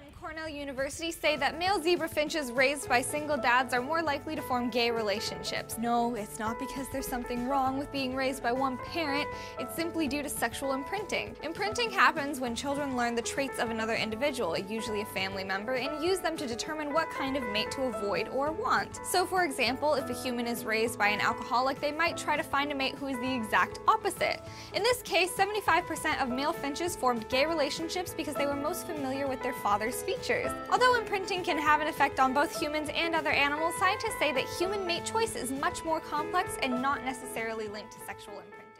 from Cornell University say that male zebra finches raised by single dads are more likely to form gay relationships. No, it's not because there's something wrong with being raised by one parent, it's simply due to sexual imprinting. Imprinting happens when children learn the traits of another individual, usually a family member, and use them to determine what kind of mate to avoid or want. So for example, if a human is raised by an alcoholic, they might try to find a mate who is the exact opposite. In this case, 75% of male finches formed gay relationships because they were most familiar with their father's features. Although imprinting can have an effect on both humans and other animals, scientists say that human mate choice is much more complex and not necessarily linked to sexual imprinting.